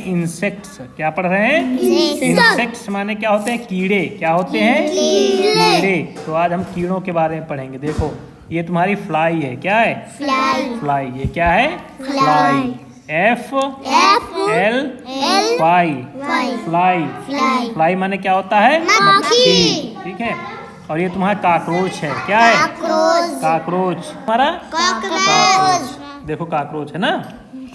Insects. क्या पढ़ रहे हैं? इंसेक्ट्स माने क्या होते हैं? कीड़े। क्या होते हैं? कीड़े। तो आज हम कीड़ों के बारे में पढ़ेंगे। देखो ये तुम्हारी फ्लाई है। क्या है? फ्लाई। ये क्या है? फ्लाई। FL fly. फ्लाई माने क्या होता है? मक्खी। ठीक है। और ये तुम्हारा काकरोच है। क्या है? काकरोच। तुम्हारा काकरोच। देखो काकरोच है ना।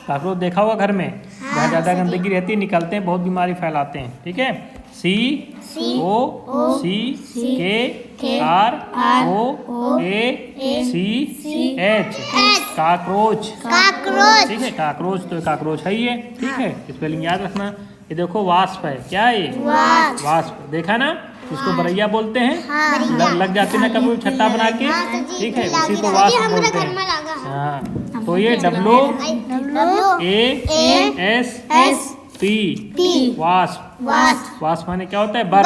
काकरोच देखा हुआ घर में, जहाँ ज़्यादा गंदगी रहती है निकलते हैं, बहुत बीमारी फैलाते हैं। ठीक है। COCKROACH cockroach. ठीक है। काकरोच तो काकरोच है ही है। ठीक है। स्पेलिंग याद रखना। ये देखो वास्प है। क्या है ये? वास्प। देखा ना, इसको बरैया बोलते हैं। लग जाते ना कभी छत्ता बना के। ठीक है। उसी को वास्प बोलते हैं। हाँ। तो ये WASP वास्प। वास्प माने क्या होता है? बर।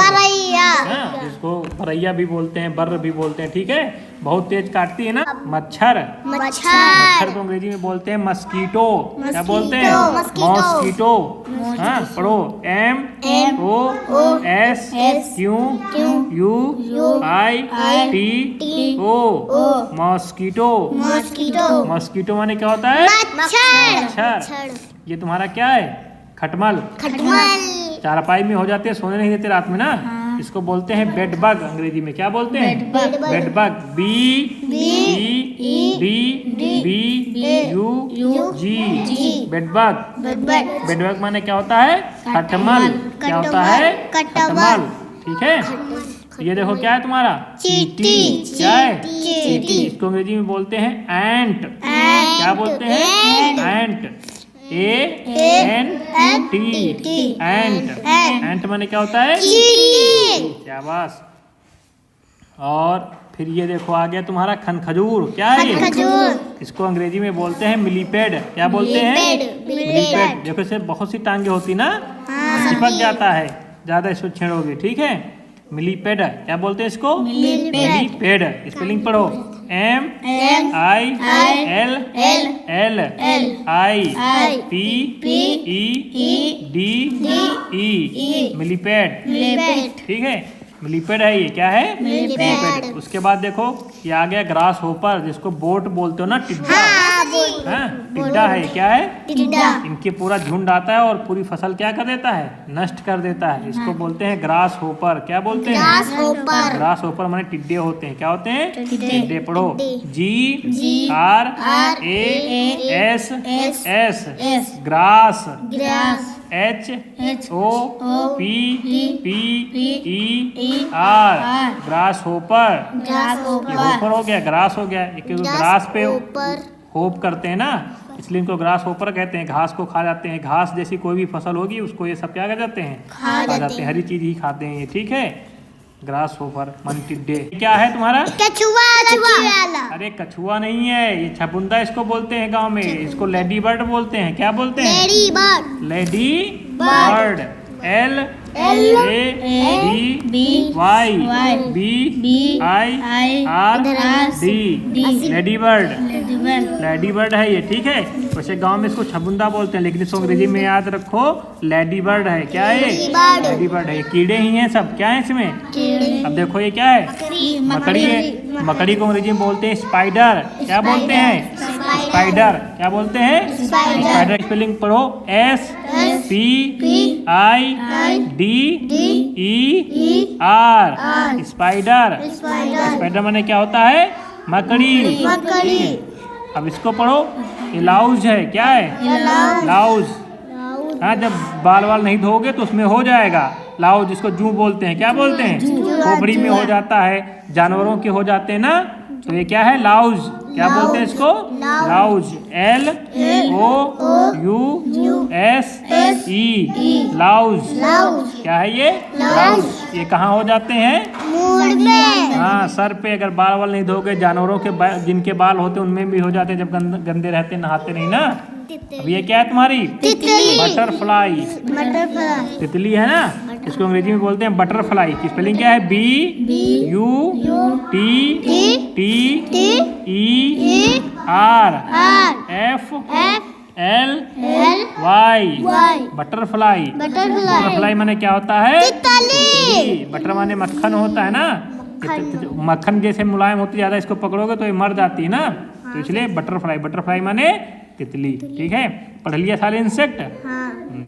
इसको बरैया भी बोलते हैं, बर्र भी बोलते हैं। ठीक है। बहुत तेज काटती है ना। मच्छर। मच्छर को अंग्रेजी में बोलते हैं मस्कीटो। क्या बोलते हैं? मॉस्कीटो। हाँ पढ़ो। MOSQUITO mosquito. मॉस्कीटो माने क्या होता है? मच्छर। ये तुम्हारा क्या है? खटमल। चारपाई में हो जाते हैं, सोने नहीं देते रात में ना। इसको बोलते हैं बेड बग। अंग्रेजी में क्या बोलते हैं? Bed bug. BEDBUG bed bug. Bed bug माने क्या होता है? खटमल। क्या होता है? खटमल। ठीक है। ये देखो क्या है तुम्हारा? चींटी। क्या है? चींटी। इसको अंग्रेजी में बोलते हैं एंट। क्या बोलते हैं? एंट। ANT एंट माने क्या होता है? शाबाश। और फिर ये देखो आ गया तुम्हारा खनखजूर। क्या है ये? इसको अंग्रेजी में बोलते हैं मिलीपेड। क्या बोलते हैं? मिलीपेड। देखो इसे बहुत सी टांगे होती ना, चिपक जाता है ज्यादा इसको छेड़ोगे। ठीक है। मिलीपेड। क्या बोलते हैं इसको? मिलीपेड। स्पेलिंग पढ़ो। MILLIPEDE millipede. ठीक है। मिलीपेड है ये। क्या है? मिलीपेड। उसके बाद देखो ये आ गया ग्रास होपर, जिसको बोट बोलते हो ना। टिड्डा। टिड्डा है। क्या है? इनके पूरा झुंड आता है और पूरी फसल क्या कर देता है? नष्ट कर देता है। इसको बोलते हैं ग्रास होपर। क्या बोलते हैं? ग्रास होपर माने टिड्डे होते हैं। क्या होते हैं? टिड्डे। पढ़ो। GRASS grass. HOPPER grass hopper. ये होपर हो गया, ग्रास हो गया। ग्रास पे होप करते हैं ना, इसलिए इनको ग्रास होपर कहते हैं। घास को खा जाते हैं। घास जैसी कोई भी फसल होगी उसको ये सब क्या कर जाते हैं? खा जाते हैं। हरी चीज ही खाते हैं ये। ठीक है। ग्रास होपर मन टिड्डे। क्या है तुम्हारा? कछुआ। अरे कछुआ नहीं है, ये छपुंदा इसको बोलते हैं गांव में। इसको लेडी बर्ड बोलते हैं। क्या बोलते हैं? Lady bird. LADYBIRD lady bird. Lady bird है ये। ठीक है। वैसे गांव में इसको छपुंदा बोलते हैं, लेकिन इसको अंग्रेजी में याद रखो लेडी बर्ड है। क्या है? लेडी बर्ड है। कीड़े ही हैं सब। क्या है इसमें? अब देखो ये क्या है? मकड़ी है। मकड़ी को अंग्रेजी में बोलते हैं स्पाइडर। क्या बोलते हैं? स्पाइडर। क्या बोलते हैं? स्पाइडर। स्पेलिंग पढ़ो। SPIDER spider. स्पाइडर माने क्या होता है? मकड़ी। अब इसको पढ़ो। ये लाउज है। क्या है? लाउज। हाँ जब बाल नहीं धोगे तो उसमें हो जाएगा लाउज, जिसको जू बोलते हैं। क्या बोलते हैं? खोपड़ी में हो जाता है, जानवरों के हो जाते हैं ना, तो ये क्या है? लाउज। क्या बोलते हैं इसको? लाउज। LOUSE लाउज। क्या है ये? लाउज। ये कहाँ हो जाते हैं? हाँ सर पे। अगर बाल नहीं धोगे, जानवरों के जिनके बाल होते हैं उनमें भी हो जाते हैं जब गंदे रहते, नहाते नहीं ना। अब ये क्या है तुम्हारी? बटरफ्लाई। तितली है ना, इसको अंग्रेजी में बोलते हैं बटरफ्लाई। की स्पेलिंग क्या है? BUTTER L Y butterfly. Butterfly माने क्या होता है? तितली। बटर माने मक्खन होता है ना, मक्खन जैसे मुलायम होती ज्यादा, इसको पकड़ोगे तो ये मर जाती है ना, तो इसलिए बटरफ्लाई। बटरफ्लाई माने तितली। ठीक है, पढ़ लिया सारे इंसेक्ट।